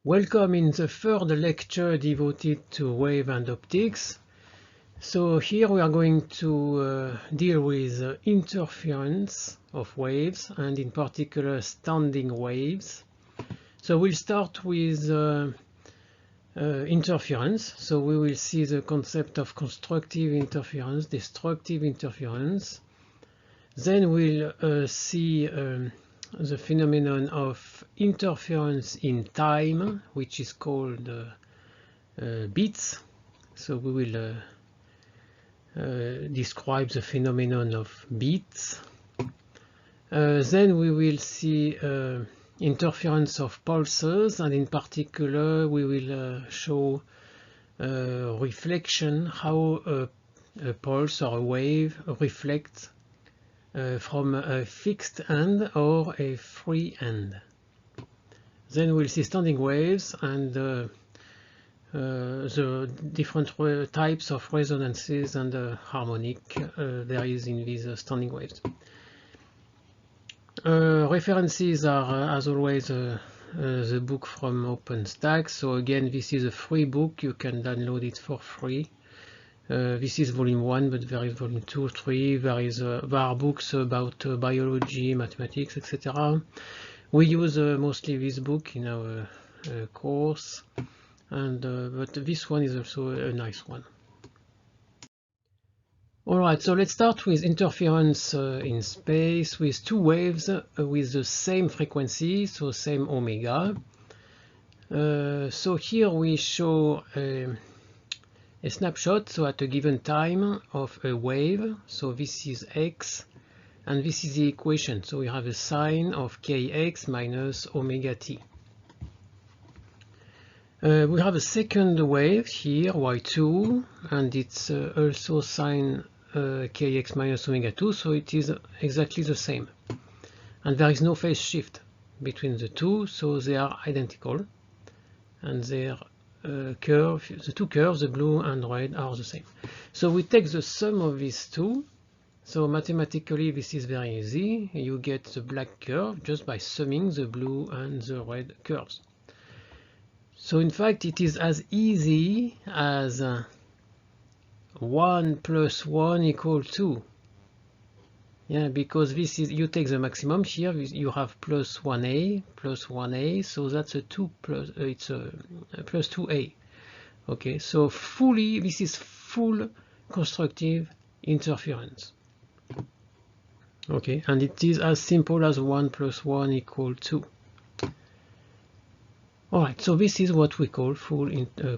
Welcome in the third lecture devoted to wave and optics. So here we are going to deal with interference of waves, and in particular standing waves. So we'll start with interference. So we will see the concept of constructive interference, destructive interference. Then we'll see the phenomenon of interference in time, which is called beats. So we will describe the phenomenon of beats. Then we will see interference of pulses, and in particular we will show reflection, how a pulse or a wave reflects from a fixed end or a free end. Then we'll see standing waves and the different types of resonances and harmonic there is in these standing waves. References are, as always, the book from OpenStack. So again, this is a free book. You can download it for free. This is volume 1, but there is volume 2, 3. There are books about biology, mathematics, etc. We use mostly this book in our course, and but this one is also a nice one. Alright, so let's start with interference in space with two waves with the same frequency, so same omega. So here we show a snapshot, so at a given time of a wave. So this is x, and this is the equation. So we have a sine of kx minus omega t. We have a second wave here, y2, and it's also sine kx minus omega 2, so it is exactly the same. And there is no phase shift between the two, so they are identical. And their curve, the two curves, the blue and red, are the same. So we take the sum of these two. So mathematically this is very easy. You get the black curve just by summing the blue and the red curves. So in fact it is as easy as 1 plus 1 equals 2. Yeah, because this is, you take the maximum here, you have plus 1a, so that's a 2 plus, it's a plus 2a. Okay, so fully, this is full constructive interference. Okay, and it is as simple as 1 plus 1 equals 2. Alright, so this is what we call full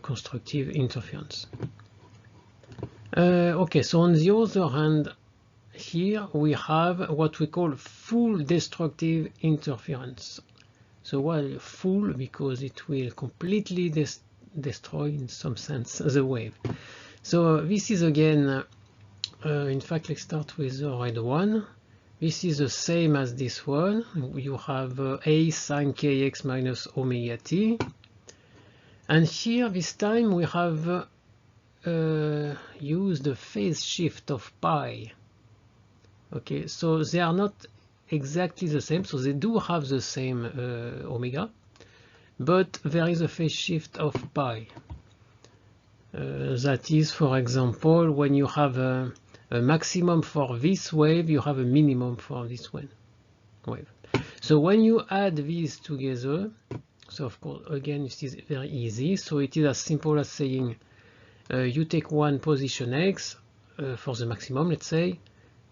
constructive interference. Okay, so on the other hand, here we have what we call full destructive interference. So why full? Because it will completely destroy, in some sense, the wave. So this is again, in fact, let's start with the red one. This is the same as this one. You have a sine kx minus omega t. And here, this time, we have used the phase shift of pi. Okay, so they are not exactly the same, so they do have the same omega, but there is a phase shift of pi. That is, for example, when you have a maximum for this wave, you have a minimum for this wave. So when you add these together, so of course, again, this is very easy. So it is as simple as saying you take one position x for the maximum, let's say,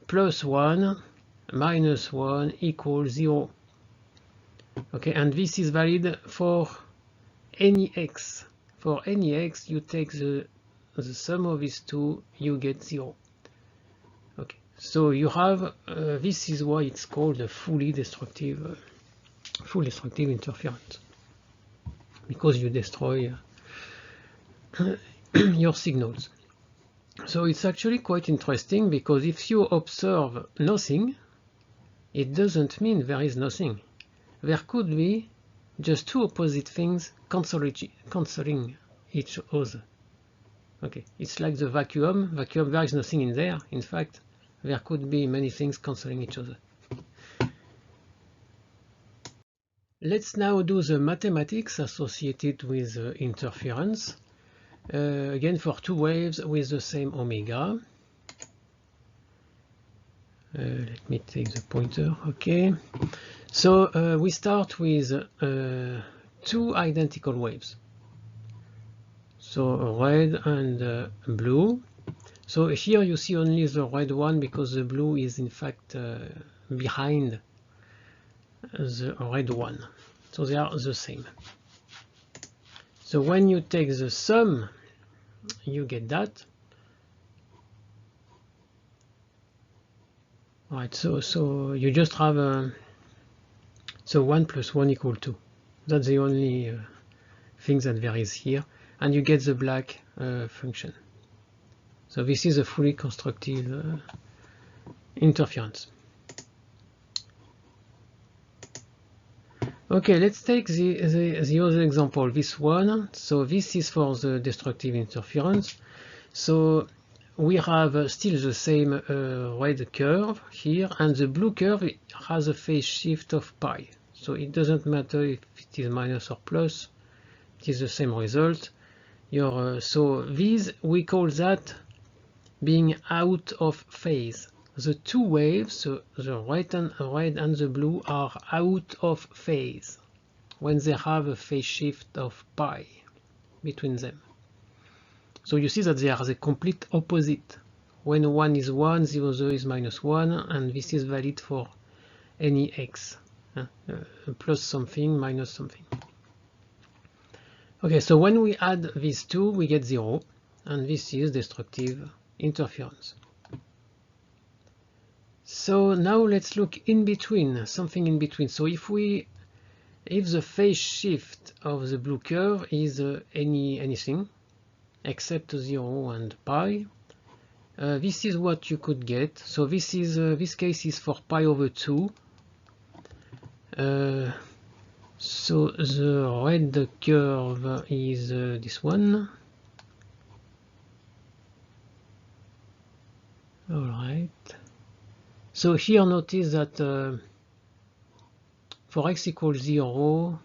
plus 1 minus 1 equals 0. Okay, and this is valid for any x. For any x, you take the sum of these two, you get 0. Okay, so you have, this is why it's called a full destructive interference, because you destroy your signals. So it's actually quite interesting, because if you observe nothing, it doesn't mean there is nothing. There could be just two opposite things cancelling each other. Okay, it's like the vacuum. There is nothing in there. In fact, there could be many things cancelling each other. Let's now do the mathematics associated with interference. Again, for two waves with the same omega. Let me take the pointer. Okay. So we start with two identical waves. So red and blue. So here you see only the red one because the blue is in fact behind the red one. So they are the same. So when you take the sum, you get that. Right, so you just have so 1 plus 1 equal 2. That's the only thing that varies here. And you get the black function. So this is a fully constructive interference. Okay, let's take the other example, this one. So this is for the destructive interference. So we have still the same red curve here, and the blue curve has a phase shift of pi. So it doesn't matter if it is minus or plus, it is the same result. So these, we call that being out of phase. The two waves, so the red and the blue, are out of phase when they have a phase shift of pi between them. So you see that they are the complete opposite. When one is 1, the other is minus 1, and this is valid for any x. Plus something, minus something. Okay, so when we add these two, we get 0, and this is destructive interference. So now let's look in between, something in between. So if the phase shift of the blue curve is anything except 0 and pi, this is what you could get. So this case is for pi over 2. So the red curve is this one. All right. So here notice that for x equals 0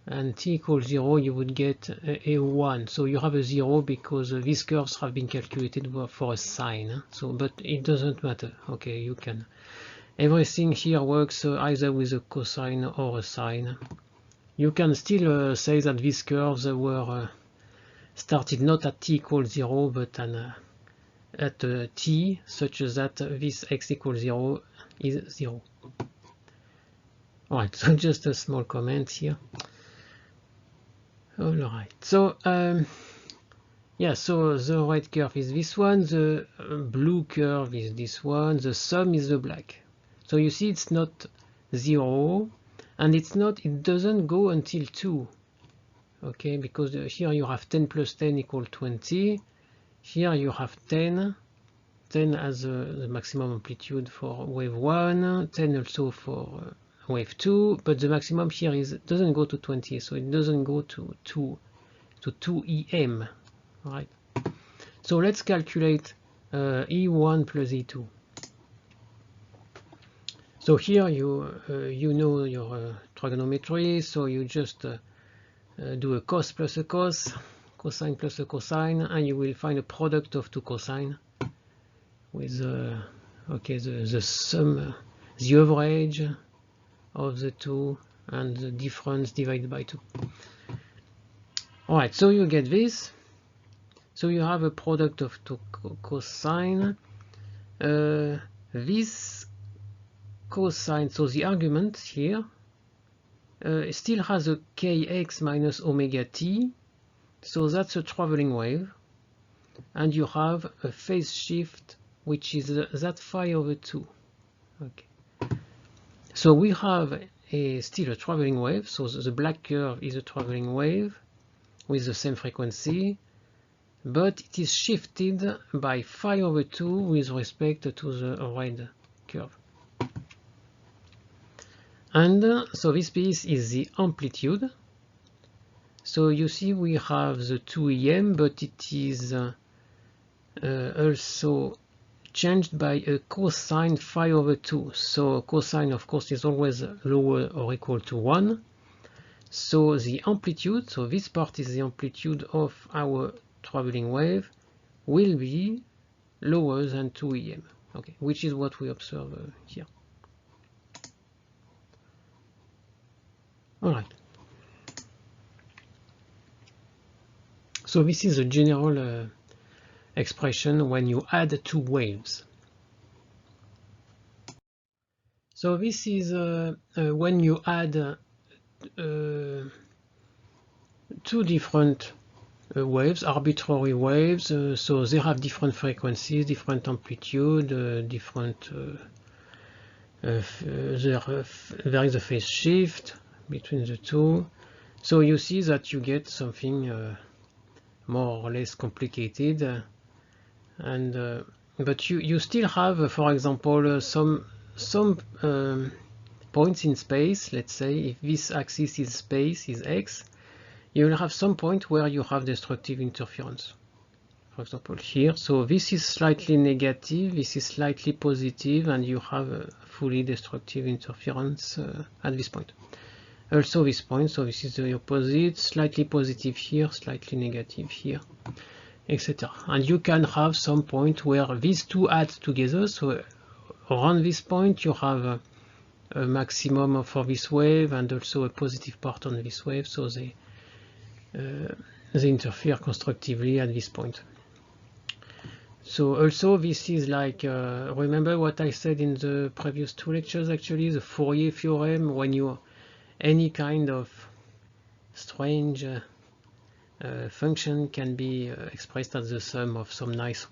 and t equals 0, you would get a 1. So you have a 0 because these curves have been calculated for a sine. So, but it doesn't matter. Okay, you can. Everything here works either with a cosine or a sine. You can still say that these curves were started not at t equals 0, but at t, such that this x equals 0 is 0. Alright, so just a small comment here. Alright, so yeah, so the red curve is this one, the blue curve is this one, the sum is the black. So you see it's not 0, and it doesn't go until 2. Okay, because here you have 10 plus 10 equal 20. Here you have 10 as the maximum amplitude for wave 1, 10 also for wave 2, but the maximum here doesn't go to 20, so it doesn't go to 2 EM, right? So let's calculate E1 plus E2. So here you know your trigonometry, so you just do a cos plus a cos, cosine plus a cosine, and you will find a product of two cosine with okay, the sum, the average of the two, and the difference divided by 2. Alright, so you get this. So you have a product of two cosine. This cosine, so the argument here still has a kx minus omega t, so that's a traveling wave, and you have a phase shift which is that phi over 2. Okay, so we have still a traveling wave, so the black curve is a traveling wave with the same frequency, but it is shifted by phi over 2 with respect to the red curve. And so this piece is the amplitude. So you see we have the 2 EM, but it is also changed by a cosine phi over 2. So cosine, of course, is always lower or equal to 1. So the amplitude, so this part is the amplitude of our traveling wave, will be lower than 2 EM, okay, which is what we observe here. All right. So this is a general expression when you add two waves. So this is when you add two different waves, arbitrary waves, so they have different frequencies, different amplitude, different there is a phase shift between the two. So you see that you get something more or less complicated, and but you still have, for example, some points in space. Let's say if this axis is space, is x, you will have some point where you have destructive interference. For example, here, so this is slightly negative, this is slightly positive, and you have a fully destructive interference at this point. Also this point, so this is the opposite, slightly positive here, slightly negative here, etc. And you can have some point where these two add together, so around this point you have a maximum for this wave and also a positive part on this wave, so they interfere constructively at this point. So also this is like, remember what I said in the previous two lectures, actually, the Fourier theorem, when you any kind of strange function can be expressed as the sum of some nice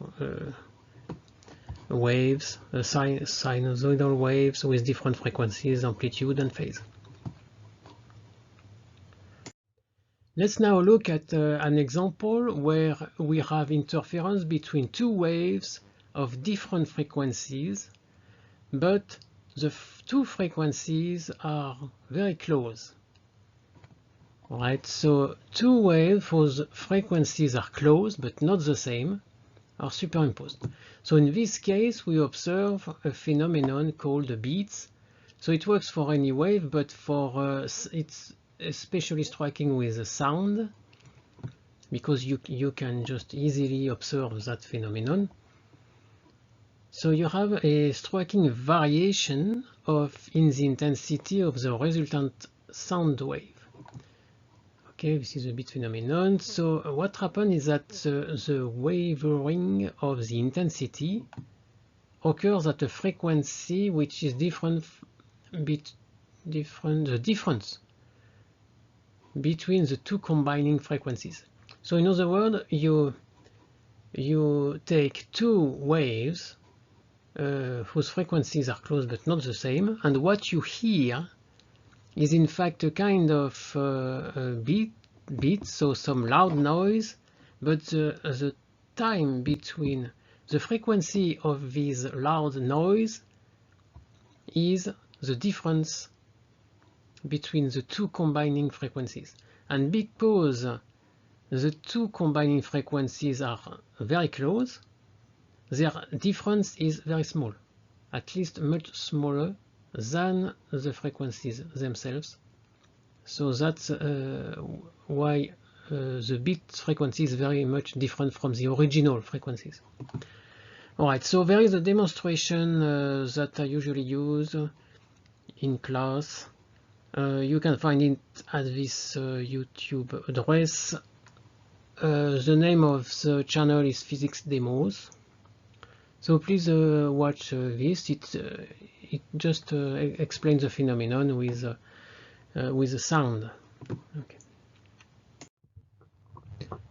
waves, sinusoidal waves with different frequencies, amplitude and phase. Let's now look at an example where we have interference between two waves of different frequencies, but the two frequencies are very close. Right, so two waves whose frequencies are close but not the same are superimposed. So in this case we observe a phenomenon called the beats. So it works for any wave, but for it's especially striking with the sound, because you can just easily observe that phenomenon. So you have a striking variation in the intensity of the resultant sound wave. Okay, this is a beat phenomenon. So what happens is that the wavering of the intensity occurs at a frequency which is different, the difference between the two combining frequencies. So in other words, you take two waves whose frequencies are close but not the same, and what you hear is in fact a kind of beat, so some loud noise, but the time between the frequency of this loud noise is the difference between the two combining frequencies. And because the two combining frequencies are very close, their difference is very small, at least much smaller than the frequencies themselves. So that's why the beat frequency is very much different from the original frequencies. Alright, so there is a demonstration that I usually use in class. You can find it at this YouTube address. The name of the channel is Physics Demos. So please watch this. It just explains the phenomenon with the sound. Okay.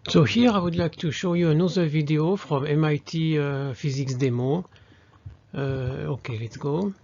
So here I would like to show you another video from MIT Physics Demo. Okay, let's go.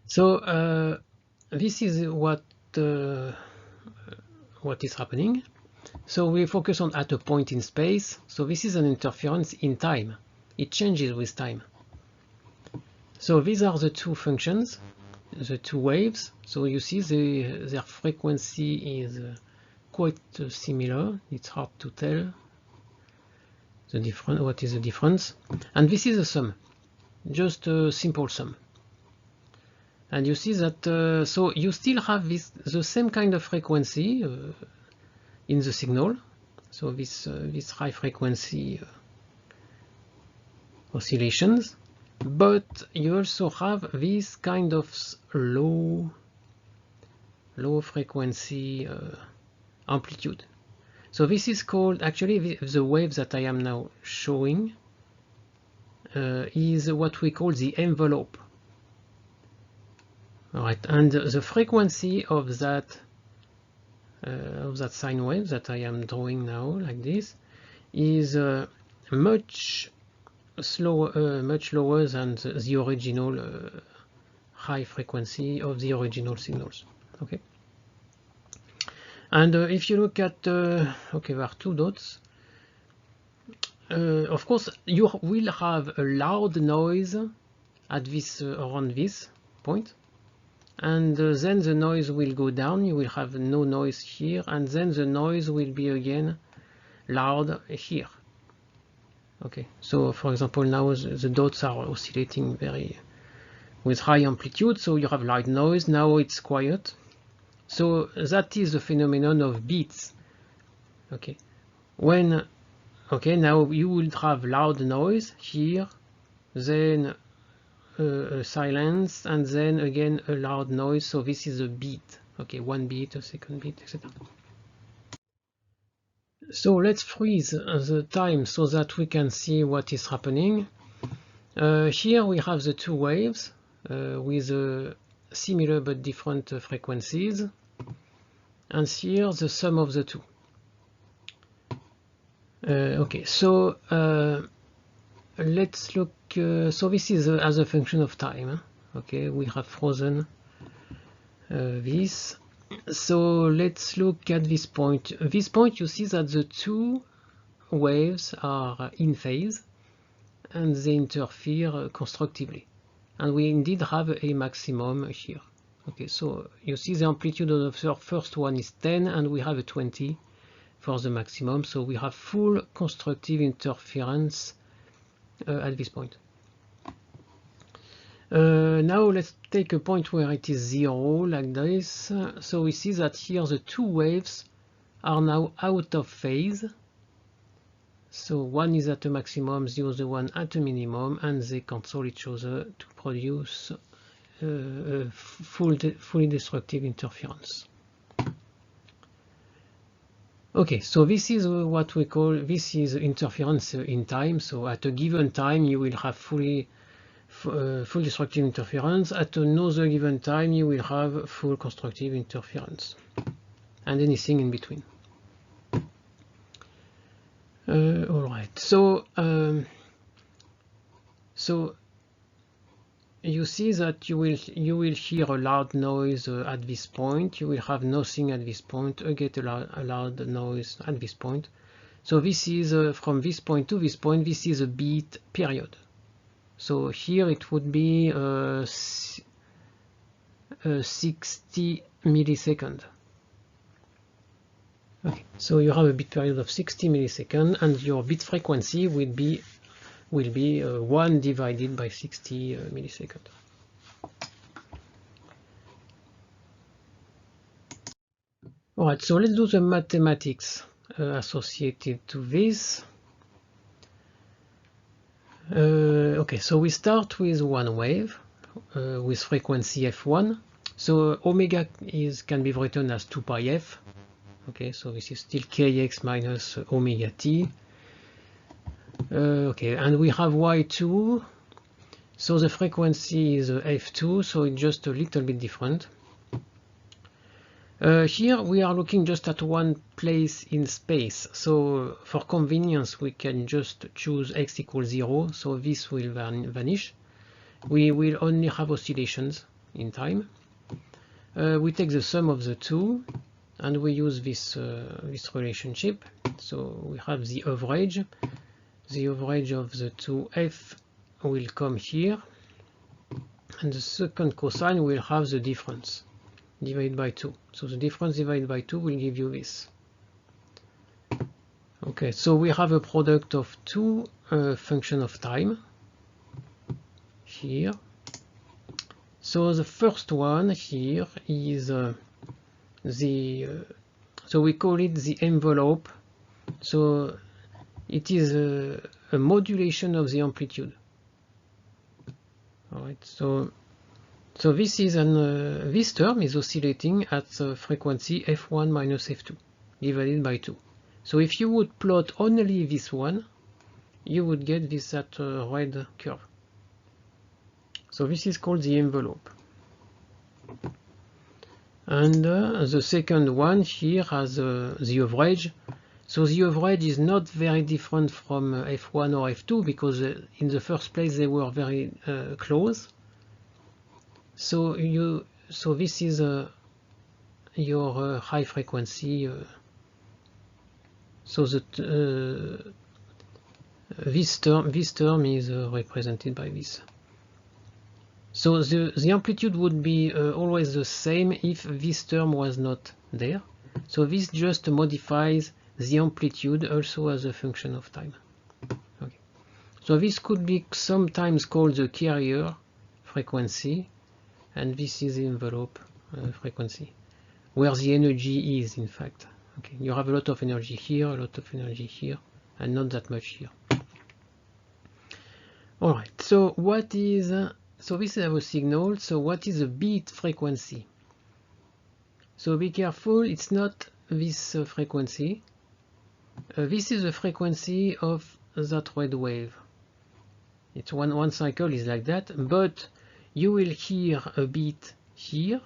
So this is what is happening. So we focus on at a point in space. So this is an interference in time. It changes with time. So these are the two functions, the two waves. So you see their frequency is quite similar. It's hard to tell what is the difference. And this is a sum, just a simple sum. And you see that so you still have the same kind of frequency in the signal. So this high frequency oscillations, but you also have this kind of low frequency amplitude. So this is called, actually the wave that I am now showing is what we call the envelope. All right, and the frequency of that sine wave that I am drawing now, like this, is much lower than the original high frequency of the original signals. Okay. And if you look at, okay, there are two dots. Of course, you will have a loud noise at this around this point, and then the noise will go down. You will have no noise here, and then the noise will be again loud here. Okay, so for example, now the dots are oscillating with high amplitude, so you have loud noise. Now it's quiet. So that is the phenomenon of beats. Okay, now you will have loud noise here, then silence, and then again a loud noise. So this is a beat. Okay, one beat, a second beat, etc. So let's freeze the time so that we can see what is happening. Here we have the two waves with similar but different frequencies, and here the sum of the two. Okay, so let's look. So this is as a function of time. Okay, we have frozen this. So let's look at this point. This point, you see that the two waves are in phase and they interfere constructively. And we indeed have a maximum here. Okay, so you see the amplitude of the first one is 10 and we have a 20 for the maximum. So we have full constructive interference at this point. Now let's take a point where it is 0, like this. So we see that here the two waves are now out of phase. So one is at a maximum, the other one at a minimum, and they cancel each other to produce fully destructive interference. Okay, so this is what we call, this is interference in time. So at a given time you will have full destructive interference. At another given time you will have full constructive interference, and anything in between. All right, so you see that you will hear a loud noise at this point. You will have nothing at this point. Get a loud noise at this point. So this is from this point to this point. This is a beat period. So here it would be 60 milliseconds. Okay, so you have a bit period of 60 milliseconds, and your bit frequency will be 1 divided by 60 milliseconds. All right, so let's do the mathematics associated to this. Okay, so we start with one wave with frequency f1. So omega can be written as 2 pi f. Okay, so this is still kx minus omega t. Okay, and we have y2. So the frequency is f2, so it's just a little bit different. Here we are looking just at one place in space, so for convenience we can just choose x equals 0, so this will vanish. We will only have oscillations, in time. We take the sum of the two, and we use this relationship. So we have the average. The average of the two f will come here, and the second cosine will have the difference divided by 2. So the difference divided by 2 will give you this. Okay, so we have a product of two functions of time here. So the first one here is so we call it the envelope. So it is a modulation of the amplitude. All right, so this is this term is oscillating at the frequency f1 minus f2 divided by 2. So if you would plot only this one, you would get this red curve. So this is called the envelope. And the second one here has the average. So the average is not very different from f1 or f2 because in the first place they were very close. So this is your high frequency. So that this term is represented by this. So the amplitude would be always the same if this term was not there. So this just modifies the amplitude also as a function of time. Okay. So this could be sometimes called the carrier frequency, and this is the envelope frequency, where the energy is, in fact. Okay. You have a lot of energy here, a lot of energy here, and not that much here. All right. So what is so this is our signal. So what is the beat frequency? So be careful, it's not this frequency. This is the frequency of that red wave. It's one cycle is like that, but you will hear a beat here,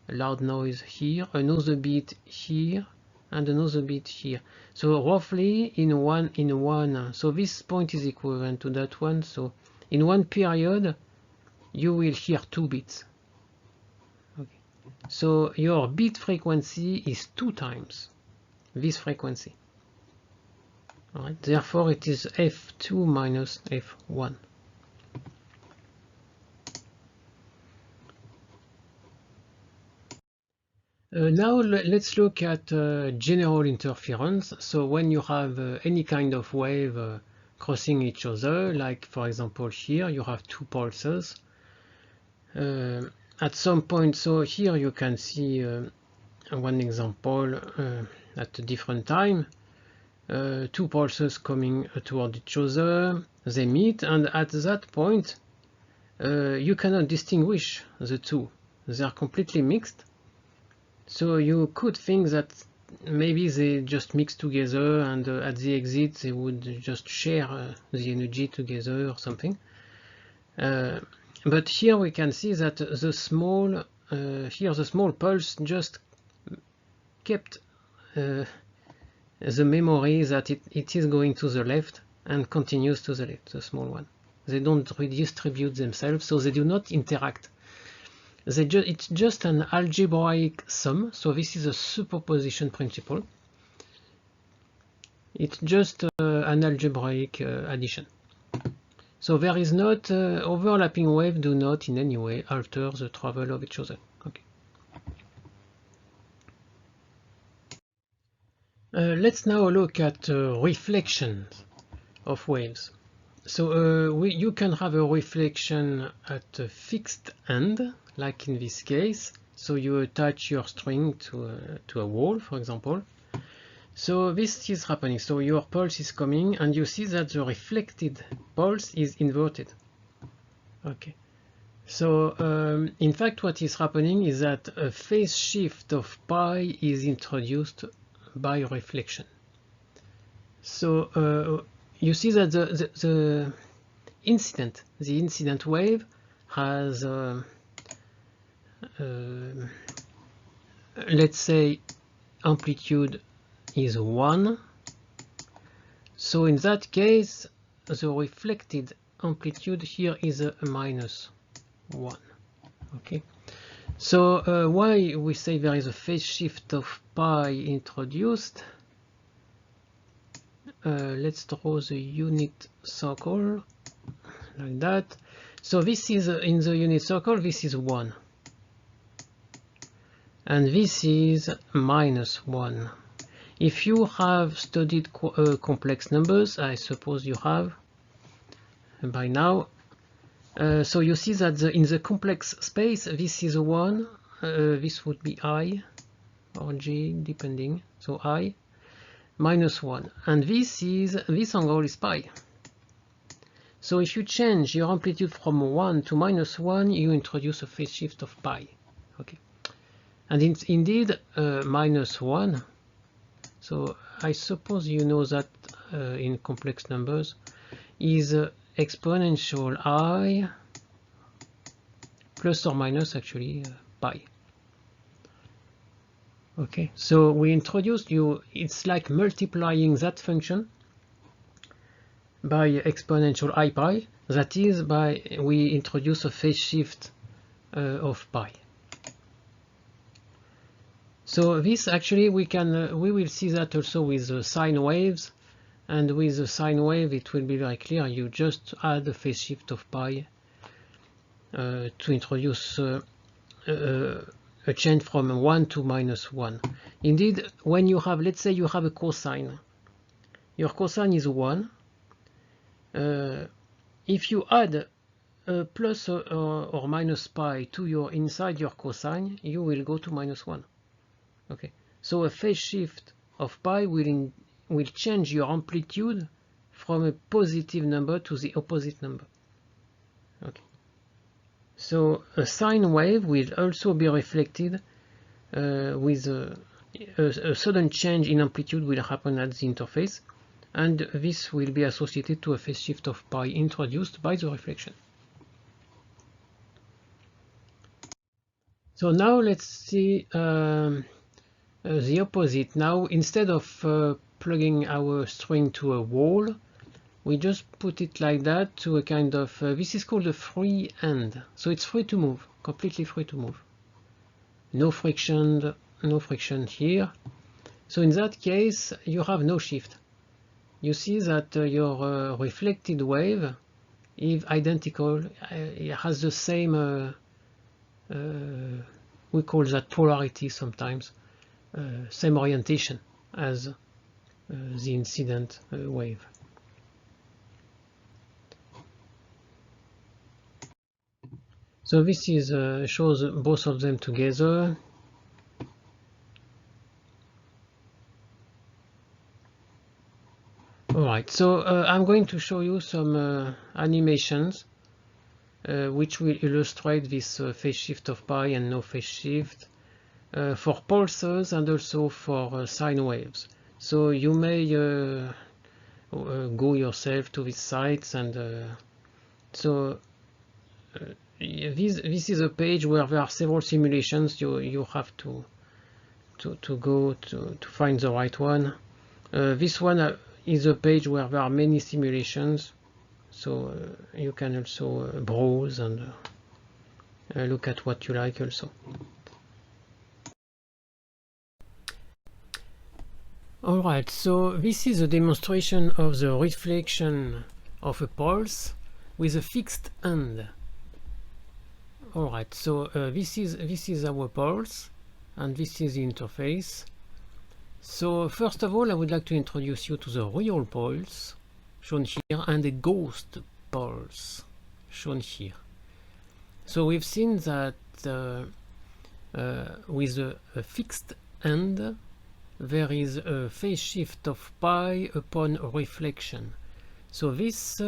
a loud noise here, another beat here, and another beat here. So roughly in one, so this point is equivalent to that one. So in one period, you will hear two beats. Okay. So your beat frequency is 2 times this frequency. All right. Therefore, it is f2 minus f1. Now let's look at general interference. So when you have any kind of wave crossing each other, like for example here you have two pulses. At some point, so here you can see one example at a different time. Two pulses coming toward each other, they meet, and at that point you cannot distinguish the two. They are completely mixed. So you could think that maybe they just mix together, and at the exit they would just share the energy together or something. But here we can see that the small pulse just kept the memory that it is going to the left and continues to the left, the small one. They don't redistribute themselves, so they do not interact. It's just an algebraic sum, so this is a superposition principle. It's just an algebraic addition. So there is not overlapping waves do not in any way alter the travel of each other. Okay. Let's now look at reflections of waves. So you can have a reflection at a fixed end, like in this case. So you attach your string to a wall, for example. So this is happening. So your pulse is coming, and you see that the reflected pulse is inverted. Okay. So in fact, what is happening is that a phase shift of pi is introduced by reflection. So you see that the incident wave has let's say amplitude is 1. So in that case the reflected amplitude here is a -1. Okay, so why we say there is a phase shift of pi introduced? Let's draw the unit circle like that. So this is in the unit circle, this is 1. And this is -1. If you have studied complex numbers, I suppose you have by now, so you see that in the complex space, this is 1, this would be I or J depending, so I -1, and this angle is pi. So if you change your amplitude from 1 to -1, you introduce a phase shift of pi. Okay, and indeed -1. So I suppose you know that in complex numbers is exponential I plus or minus actually pi. Okay, so we introduced it's like multiplying that function by exponential I pi. That is, we introduce a phase shift of pi. So this actually we will see that also with the sine waves, and with the sine wave it will be very clear. You just add a phase shift of pi to introduce a change from 1 to -1. Indeed, when you have, let's say you have a cosine, your cosine is 1. If you add a plus or minus pi to inside your cosine, you will go to -1. Okay, so a phase shift of pi will change your amplitude from a positive number to the opposite number. Okay, so a sine wave will also be reflected with a sudden change in amplitude will happen at the interface, and this will be associated to a phase shift of pi introduced by the reflection. So now let's see the opposite. Now, instead of plugging our string to a wall, we just put it like that to a kind of, this is called a free end. So it's free to move, completely free to move. No friction here. So in that case, you have no shift. You see that your reflected wave is identical. It has the same, we call that polarity sometimes. Same orientation as the incident wave. So this is shows both of them together. Alright, so I'm going to show you some animations which will illustrate this phase shift of pi and no phase shift for pulses and also for sine waves. So you may go yourself to these sites, and this is a page where there are several simulations. You have to go to find the right one. This one is a page where there are many simulations, so you can also browse and look at what you like also. Alright, so this is a demonstration of the reflection of a pulse with a fixed end. Alright, so this is our pulse, and this is the interface. So first of all, I would like to introduce you to the real pulse, shown here, and a ghost pulse, shown here. So we've seen that with a fixed end, there is a phase shift of pi upon reflection. So this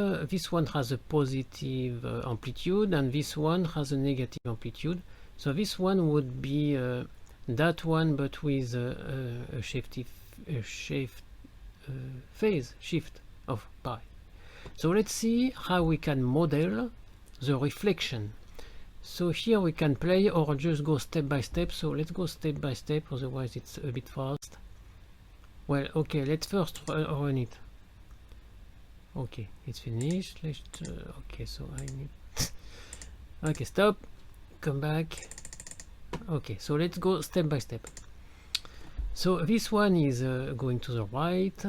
one has a positive amplitude, and this one has a negative amplitude. So this one would be that one, but with a phase shift of pi. So let's see how we can model the reflection. So here we can play or just go step by step. So let's go step by step, otherwise it's a bit fast. Well, okay, let's first run it. Okay, it's finished. Let's okay, so I need okay, stop. come back. Okay, so let's go step by step. So this one is going to the right.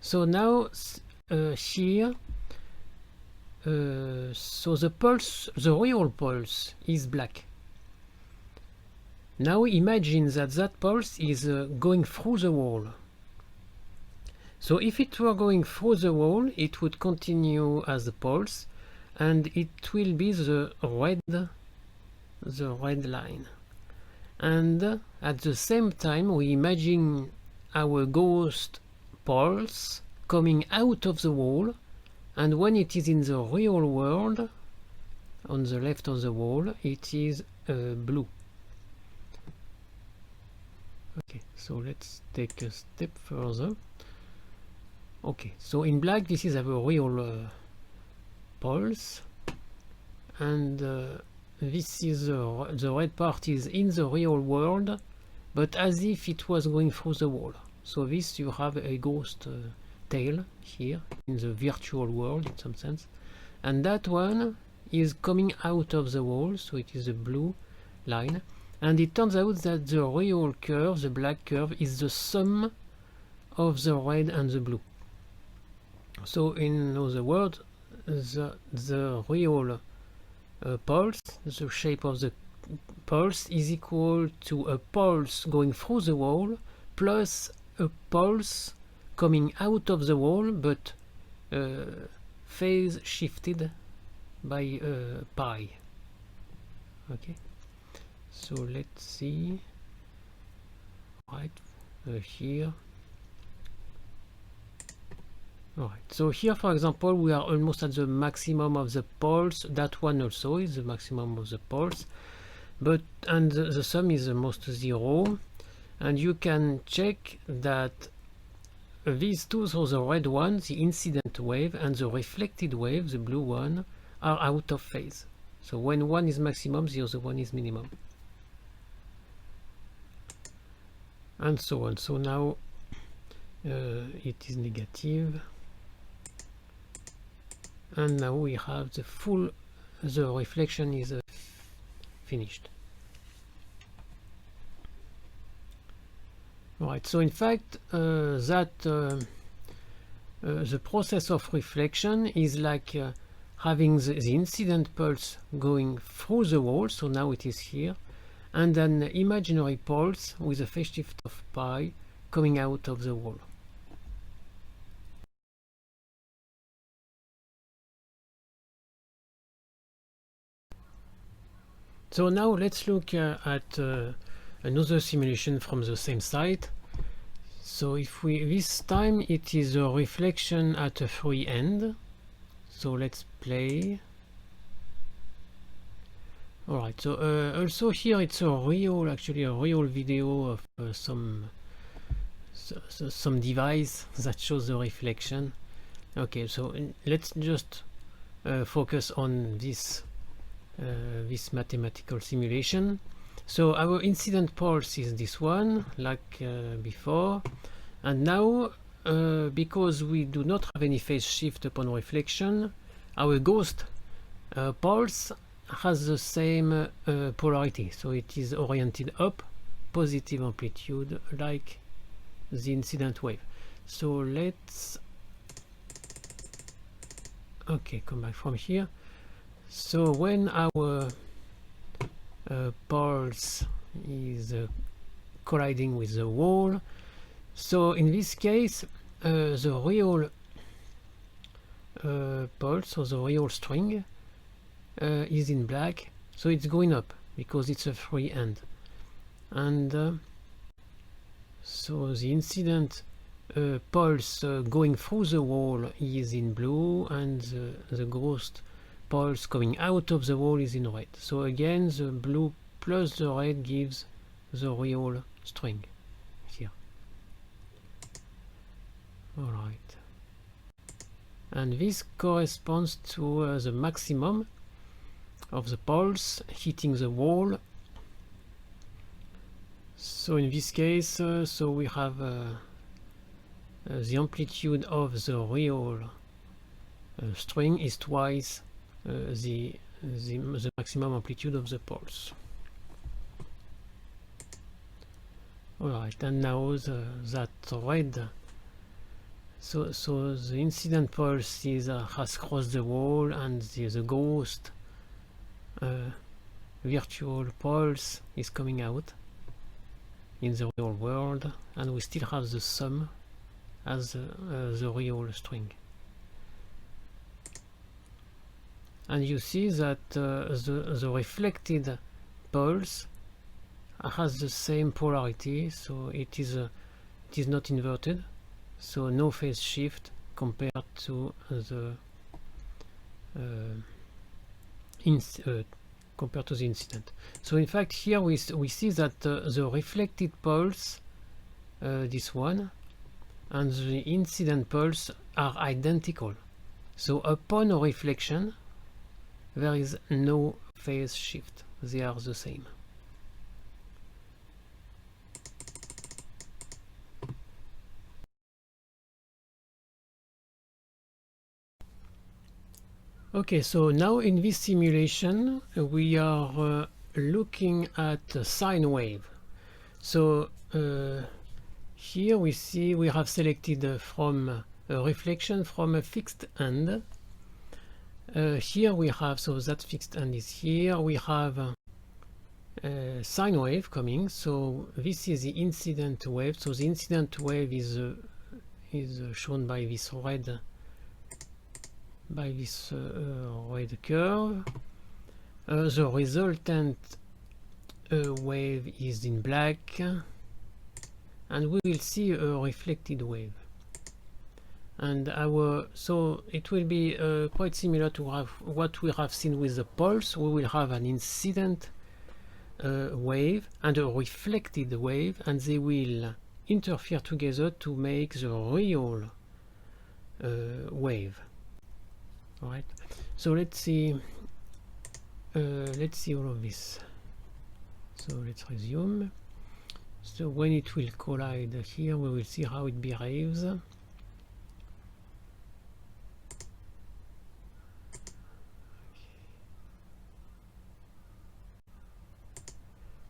So now here, so the pulse, the real pulse is black. Now imagine that that pulse is going through the wall. So if it were going through the wall, it would continue as a pulse, and it will be the red line. And at the same time, we imagine our ghost pulse coming out of the wall, and when it is in the real world, on the left of the wall, it is blue. Okay, so let's take a step further. Okay, so in black this is our real pulse, and this is the red part is in the real world, but as if it was going through the wall. So this, you have a ghost tail here in the virtual world in some sense, and that one is coming out of the wall, so it is a blue line. And it turns out that the real curve, the black curve, is the sum of the red and the blue. So in other words, the real pulse, the shape of the pulse, is equal to a pulse going through the wall plus a pulse coming out of the wall, but phase shifted by pi. Okay, so let's see, right here. Alright, so here for example we are almost at the maximum of the pulse. That one also is the maximum of the pulse, but the sum is almost 0, and you can check that these two, so the red one, the incident wave, and the reflected wave, the blue one, are out of phase. So when one is maximum, the other one is minimum, and so on. So now it is negative, and now we have the reflection is finished. Right, so in fact the process of reflection is like having the incident pulse going through the wall, so now it is here, and an imaginary pulse with a phase shift of pi coming out of the wall. So now let's look at another simulation from the same site. So if we, this time it is a reflection at a free end. So let's play. Alright, so also here it's actually a real video of some device that shows the reflection. Okay, so let's just focus on this mathematical simulation. So our incident pulse is this one, like before, and now because we do not have any phase shift upon reflection, our ghost pulse has the same polarity, so it is oriented up, positive amplitude, like the incident wave. So let's come back from here. So when our pulse is colliding with the wall, so in this case the real pulse, or the real string, is in black, so it's going up because it's a free end, and so the incident pulse going through the wall is in blue, and the ghost pulse coming out of the wall is in red. So again, the blue plus the red gives the real string here. Alright, and this corresponds to the maximum of the pulse hitting the wall. So in this case, so we have the amplitude of the real string is twice the the maximum amplitude of the pulse. Alright, and now that red, so the incident pulse has crossed the wall, and the ghost virtual pulse is coming out in the real world, and we still have the sum as the real string. And you see that the reflected pulse has the same polarity, so it is not inverted, so no phase shift compared to the incident. So in fact here we see that the reflected pulse, this one, and the incident pulse are identical. So upon a reflection there is no phase shift, they are the same. Okay, so now in this simulation we are looking at a sine wave. So here we see we have selected from a reflection from a fixed end. Here we have, so that fixed end is here, we have a sine wave coming, so this is the incident wave. So the incident wave is shown by this red curve. The resultant wave is in black, and we will see a reflected wave. And so it will be quite similar to what we have seen with the pulse. We will have an incident wave and a reflected wave, and they will interfere together to make the real wave. All right. So let's see all of this. So let's resume. So when it will collide here, we will see how it behaves.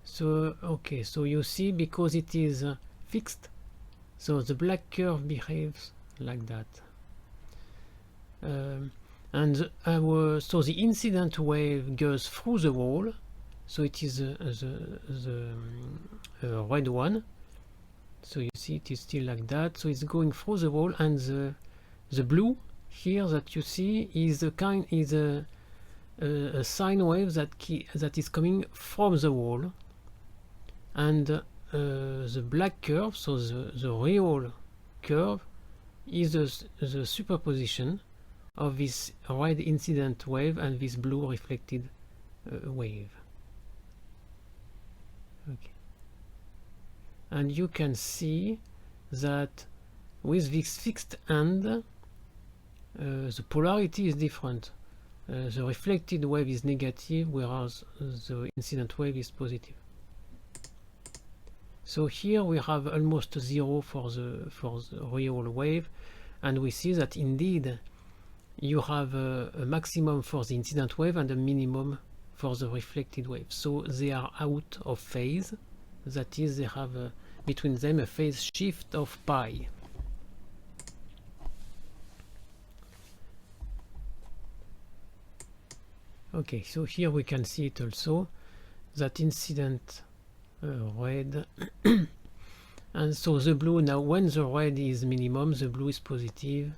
So okay, so you see, because it is fixed, so the black curve behaves like that. So the incident wave goes through the wall, so it is the red one. So you see it is still like that, so it's going through the wall, and the blue here that you see is a sine wave that is coming from the wall, and the black curve, so the real curve, is the superposition of this red incident wave and this blue reflected wave. Okay. And you can see that with this fixed end the polarity is different. The reflected wave is negative, whereas the incident wave is positive. So here we have almost 0 for the real wave, and we see that indeed you have a maximum for the incident wave and a minimum for the reflected wave. So they are out of phase, that is, they have between them a phase shift of pi. Okay, so here we can see it also, that incident red and so the blue, now when the red is minimum, the blue is positive,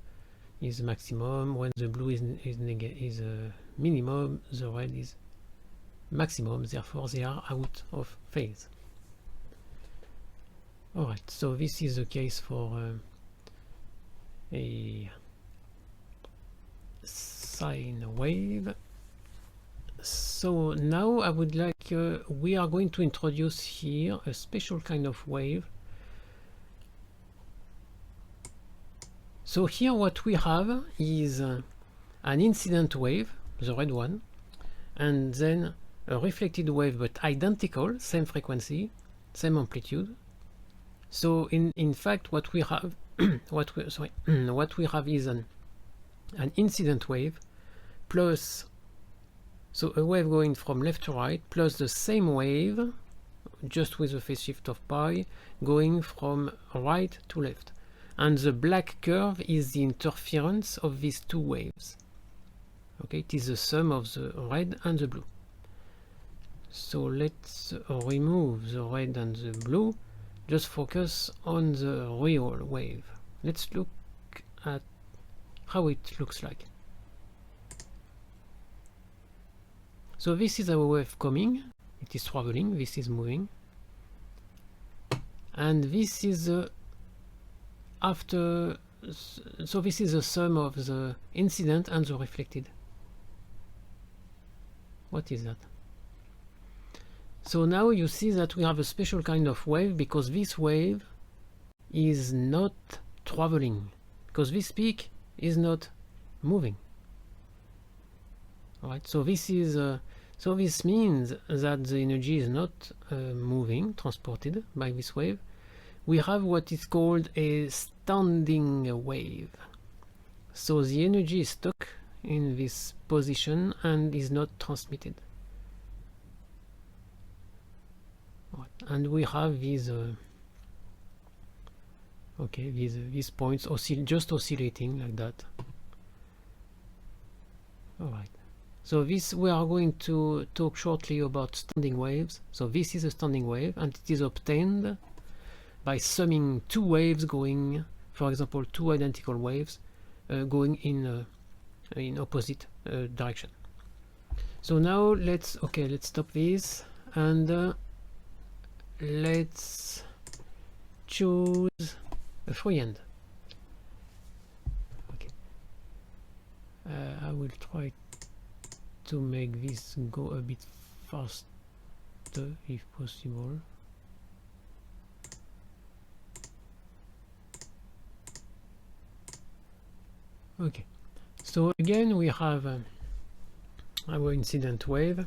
is maximum. When the blue is minimum, the red is maximum, therefore they are out of phase. Alright, so this is the case for a sine wave. So now I would like, we are going to introduce here a special kind of wave. So here what we have is an incident wave, the red one, and then a reflected wave but identical, same frequency, same amplitude. So in fact what we have what we have is an incident wave plus So a wave going from left to right plus the same wave, just with a phase shift of pi, going from right to left. And the black curve is the interference of these two waves. Okay, it is the sum of the red and the blue. So let's remove the red and the blue, just focus on the real wave. Let's look at how it looks like. So this is our wave coming, it is traveling, this is moving, and this is after, so this is the sum of the incident and the reflected. What is that? So now you see that we have a special kind of wave, because this wave is not traveling, because this peak is not moving. Alright, so this is so this means that the energy is not moving, transported by this wave. We have what is called a standing wave. So the energy is stuck in this position and is not transmitted. Right. And we have these okay, these points just oscillating like that. All right. So this, we are going to talk shortly about standing waves. So this is a standing wave, and it is obtained by summing two waves going, for example, two identical waves going in opposite direction. So now let's stop this, and let's choose a free end. Okay. I will try to make this go a bit faster if possible. Okay, so again we have our incident wave,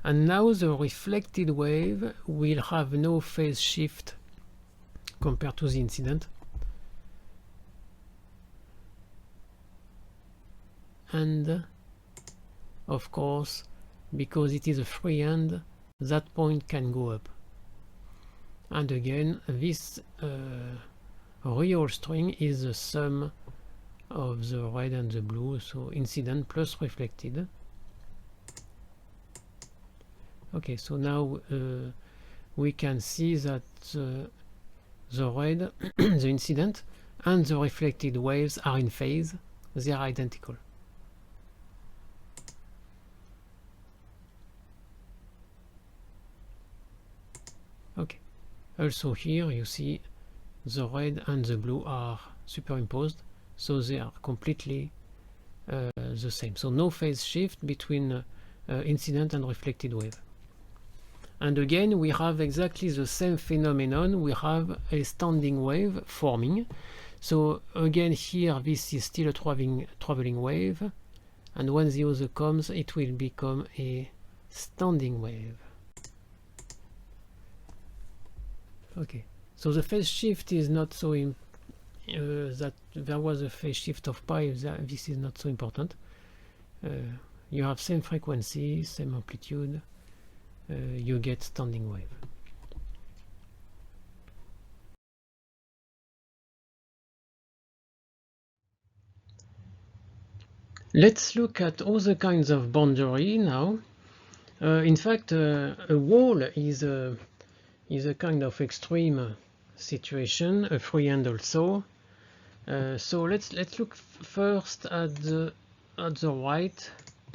and now the reflected wave will have no phase shift compared to the incident, and of course, because it is a free end, that point can go up. And again, this real string is the sum of the red and the blue, so incident plus reflected. Okay, so now we can see that the red, the incident, and the reflected waves are in phase, they are identical. Okay, also here you see the red and the blue are superimposed, so they are completely the same. So no phase shift between incident and reflected wave. And again we have exactly the same phenomenon, we have a standing wave forming. So again here this is still a traveling wave, and when the other comes it will become a standing wave. Okay, so the phase shift is not so that there was a phase shift of pi, this is not so important. You have same frequency, same amplitude, you get standing wave. Let's look at other kinds of boundary now. In fact, a wall is a kind of extreme situation, a free end also. So let's look first at the right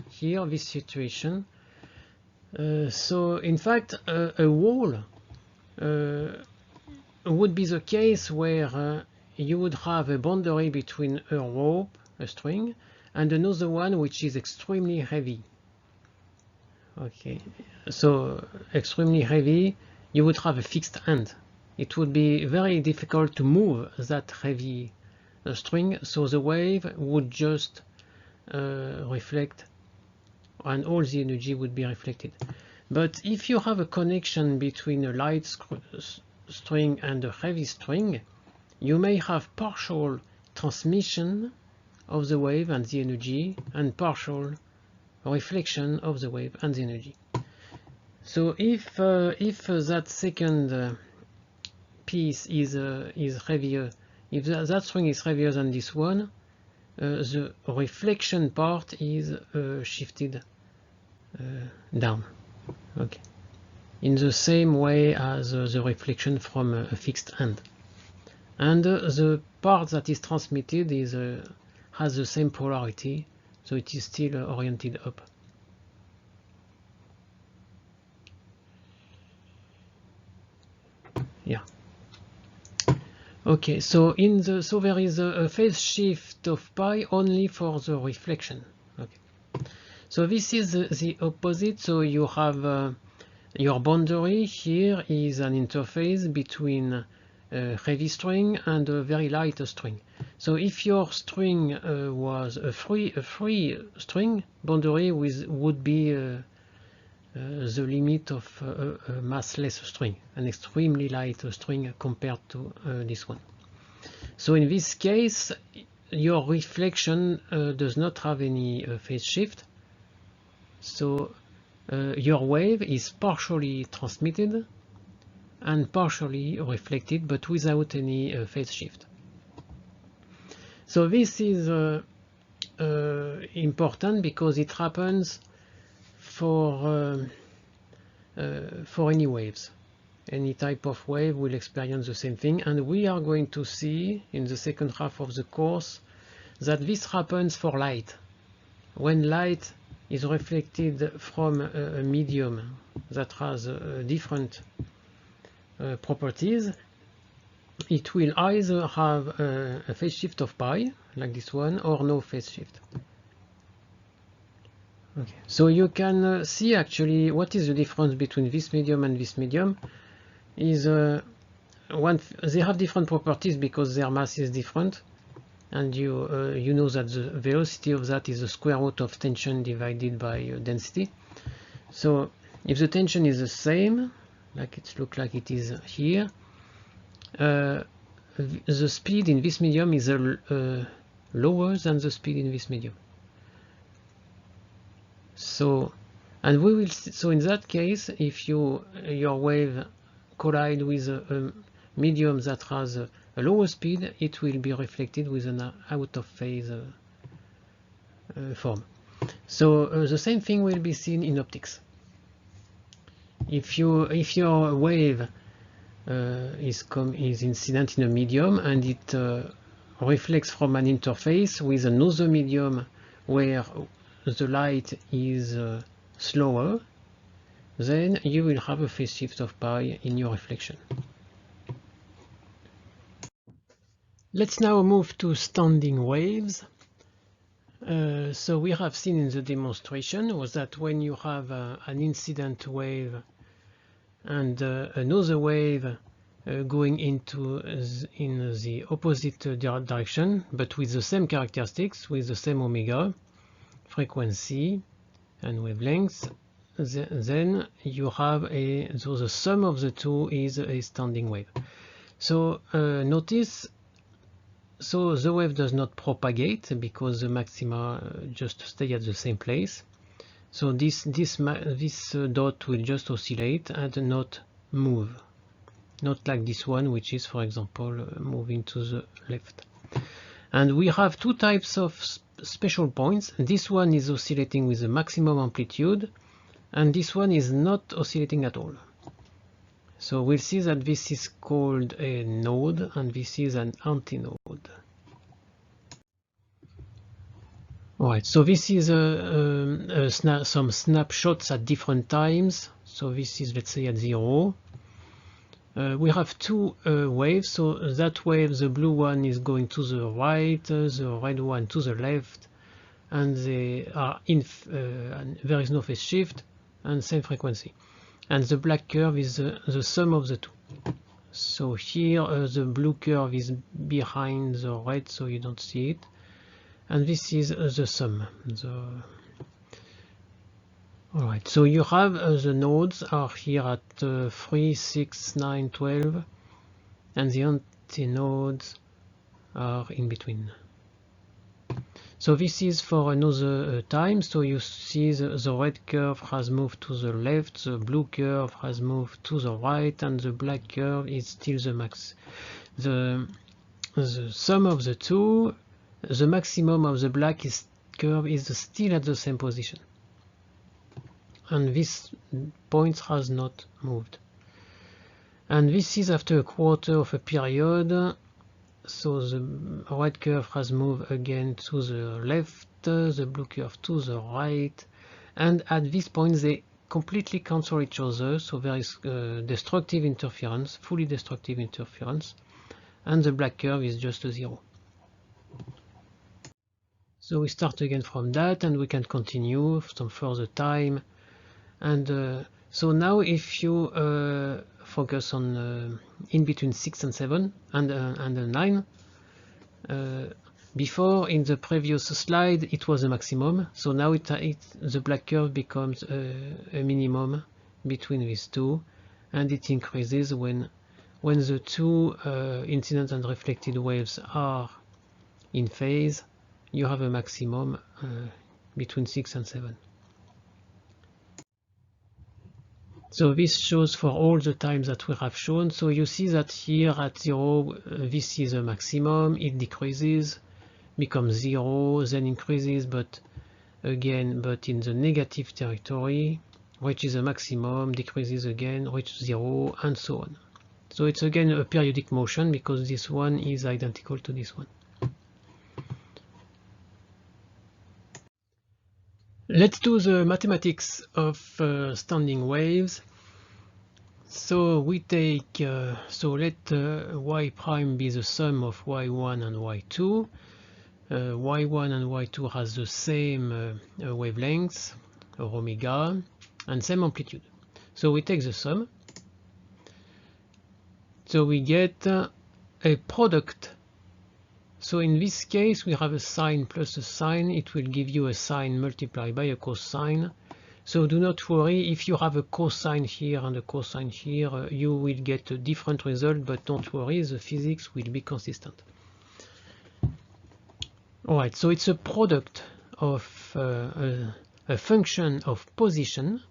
here, this situation. So in fact, a wall would be the case where you would have a boundary between a rope, a string, and another one which is extremely heavy. Okay, so extremely heavy, you would have a fixed end. It would be very difficult to move that heavy string, so the wave would just reflect, and all the energy would be reflected. But if you have a connection between a light string and a heavy string, you may have partial transmission of the wave and the energy, and partial reflection of the wave and the energy. So if that second piece is heavier, if that string is heavier than this one, the reflection part is shifted down. Okay, in the same way as the reflection from a fixed end. And the part that is transmitted is has the same polarity, so it is still oriented up. Yeah. Okay, so there is a phase shift of pi only for the reflection. Okay, so this is the opposite. So you have your boundary here is an interface between a heavy string and a very light string. So if your string was a free string, boundary would be the limit of a massless string, an extremely light string compared to this one. So in this case, your reflection does not have any phase shift. So your wave is partially transmitted and partially reflected, but without any phase shift. So this is important because it happens for any waves. Any type of wave will experience the same thing, and we are going to see in the second half of the course that this happens for light. When light is reflected from a medium that has different properties, it will either have a phase shift of pi, like this one, or no phase shift. Okay, so you can see actually what is the difference between this medium and this medium is they have different properties because their mass is different, and you know that the velocity of that is the square root of tension divided by density. So if the tension is the same, like it looks like it is here, the speed in this medium is lower than the speed in this medium. So, and we will see, so in that case, if your wave collide with a medium that has a lower speed, it will be reflected with an out of phase form. So the same thing will be seen in optics. If your wave is incident in a medium and it reflects from an interface with another medium where the light is slower, then you will have a phase shift of pi in your reflection. Let's now move to standing waves. So we have seen in the demonstration was that when you have an incident wave and another wave going in the opposite direction, but with the same characteristics, with the same omega, frequency and wavelength, then you have so the sum of the two is a standing wave. So notice, so the wave does not propagate because the maxima just stay at the same place. So this dot will just oscillate and not move, not like this one, which is, for example, moving to the left. And we have two types of special points. This one is oscillating with the maximum amplitude, and this one is not oscillating at all. So we'll see that this is called a node and this is an antinode. Alright, so this is some snapshots at different times. So this is, let's say, at 0. We have two waves. So that wave, the blue one, is going to the right, the red one to the left, and they are there is no phase shift and same frequency. And the black curve is the sum of the two. So here the blue curve is behind the red, so you don't see it. And this is the sum. Alright, so you have the nodes are here at 3, 6, 9, 12, and the antinodes are in between. So this is for another time. So you see the red curve has moved to the left, the blue curve has moved to the right, and the black curve is still the max. The sum of the two, the maximum of the black curve is still at the same position. And this point has not moved. And this is after a quarter of a period. So the red curve has moved again to the left, the blue curve to the right, and at this point they completely cancel each other, so there is destructive interference, fully destructive interference, and the black curve is just a 0. So we start again from that, and we can continue some further time. And so now if you focus on in between 6 and 7 and 9, before in the previous slide it was a maximum, so now the black curve becomes a minimum between these two, and it increases when the two incident and reflected waves are in phase. You have a maximum between 6 and 7. So this shows for all the times that we have shown. So you see that here at 0, this is a maximum, it decreases, becomes 0, then increases, but again, but in the negative territory, reaches a maximum, decreases again, reaches 0, and so on. So it's again a periodic motion because this one is identical to this one. Let's do the mathematics of standing waves. So we take, so let y prime be the sum of y1 and y2. Y1 and y2 has the same wavelength, or omega, and same amplitude. So we take the sum. So we get a product. So in this case, we have a sine plus a sine. It will give you a sine multiplied by a cosine. So do not worry, if you have a cosine here and a cosine here, you will get a different result, but don't worry, the physics will be consistent. Alright, so it's a product of a function of position.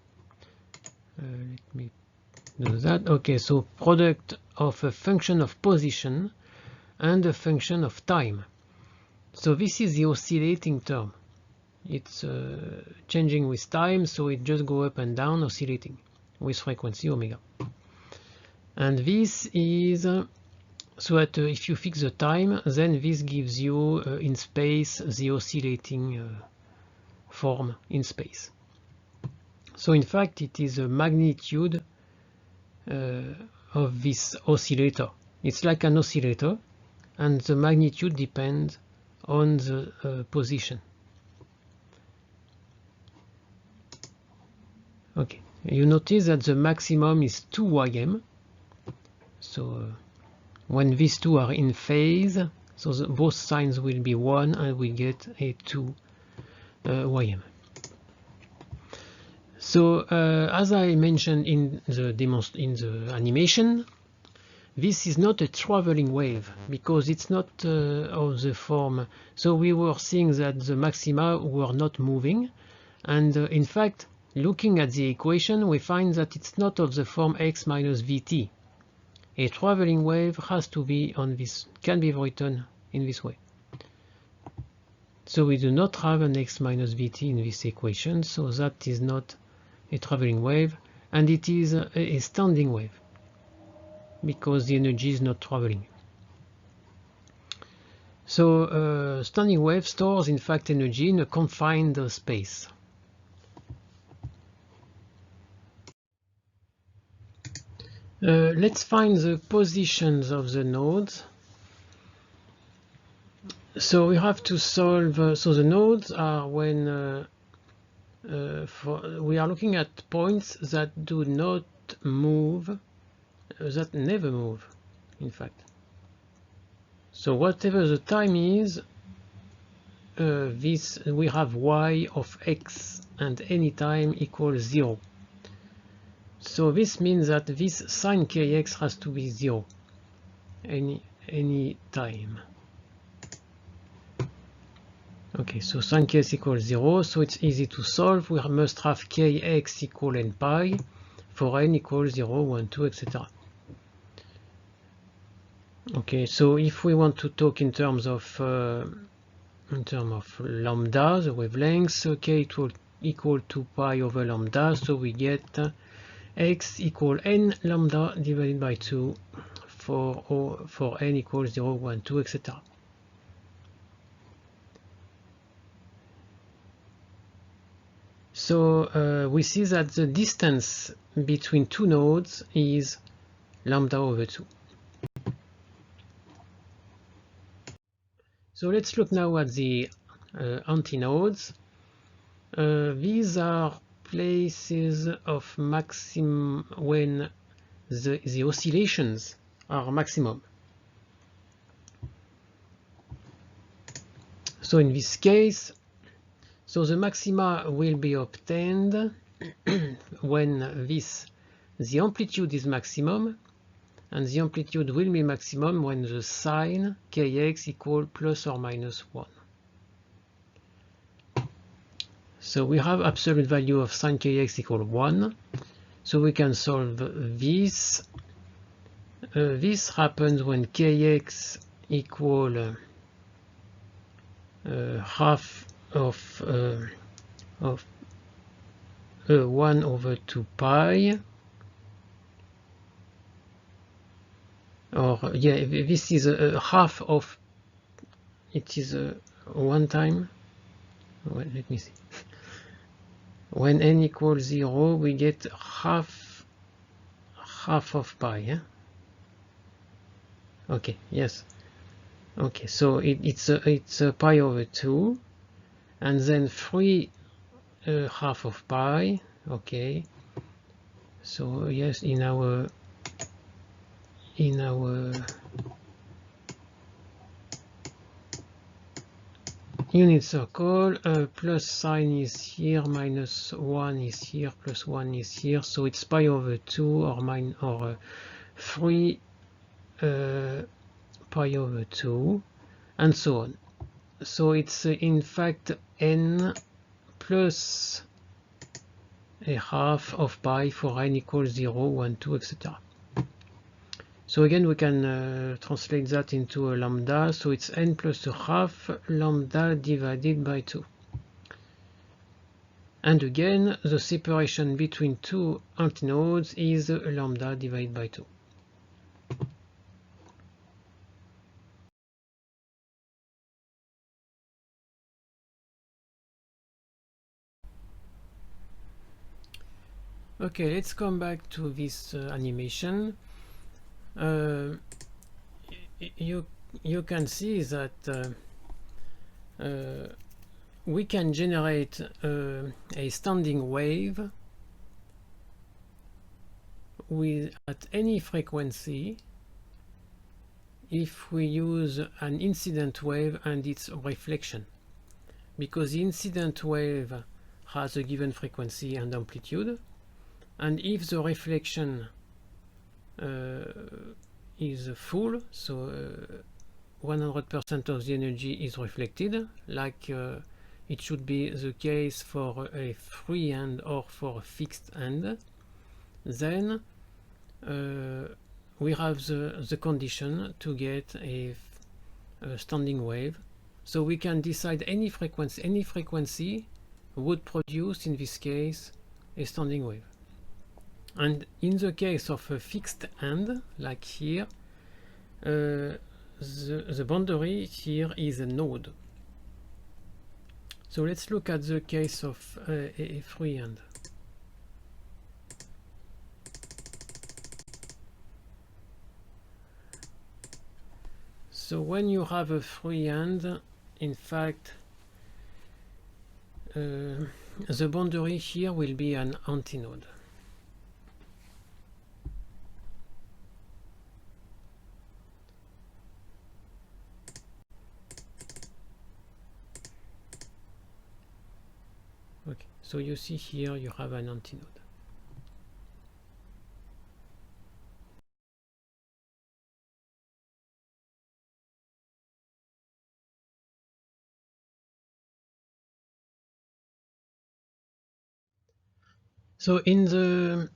Let me do that. Okay, so product of a function of position and a function of time. So this is the oscillating term. It's changing with time, so it just go up and down, oscillating with frequency omega. And this is so that if you fix the time, then this gives you in space the oscillating form in space. So in fact it is a magnitude of this oscillator. It's like an oscillator, and the magnitude depends on the position. Okay, you notice that the maximum is 2 ym. So when these two are in phase, so both signs will be 1, and we get a 2 ym. So as I mentioned in the animation, this is not a traveling wave because it's not of the form. So we were seeing that the maxima were not moving, and in fact, looking at the equation, we find that it's not of the form x minus vt. A traveling wave has to be on this, can be written in this way. So we do not have an x minus vt in this equation, so that is not a traveling wave, and it is a standing wave because the energy is not traveling. So standing wave stores in fact energy in a confined space. Let's find the positions of the nodes. So we have to solve, so the nodes are when we are looking at points that do not move, that never move, in fact. So whatever the time is, we have y of x and any time equals 0. So this means that this sine kx has to be 0 any time. Okay, so sin kx equals 0, so it's easy to solve. We must have kx equal n pi for n equals 0, 1, 2, etc. Okay, so if we want to talk in terms of lambda, the wavelength, so k equal to pi over lambda, so we get x equal n lambda divided by 2 for n equals 0, 1, 2, etc. So we see that the distance between two nodes is lambda over 2. So let's look now at the antinodes. These are places of maximum when the oscillations are maximum. So in this case, so the maxima will be obtained when the amplitude is maximum, and the amplitude will be maximum when the sign kx equal plus or minus 1. So we have absolute value of sin kx equal 1. So we can solve this. This happens when kx equal half of 1 over 2 pi, or yeah, this is a half of, it is a one time, well, let me see, when n equals 0 we get half of pi, yeah? Okay, yes, okay, so it's a pi over 2, and then 3 half of pi. Okay, so yes, in our unit circle, plus sign is here, minus 1 is here, plus 1 is here, so it's pi over 2 or 3 pi over 2, and so on. So it's in fact n plus a half of pi for n equals 0, 1, 2, etc. So again, we can translate that into a lambda, so it's n plus a half lambda divided by 2. And again, the separation between two antinodes is lambda divided by 2. Okay, let's come back to this animation. You can see that we can generate a standing wave at any frequency if we use an incident wave and its reflection, because the incident wave has a given frequency and amplitude, and if the reflection is full, so 100% of the energy is reflected, like it should be the case for a free end or for a fixed end, then we have the condition to get a standing wave. So we can decide any frequency would produce, in this case, a standing wave. And in the case of a fixed end, like here, the boundary here is a node. So let's look at the case of a free end. So when you have a free end, in fact, the boundary here will be an antinode. Okay, so you see here you have an antinode. So in the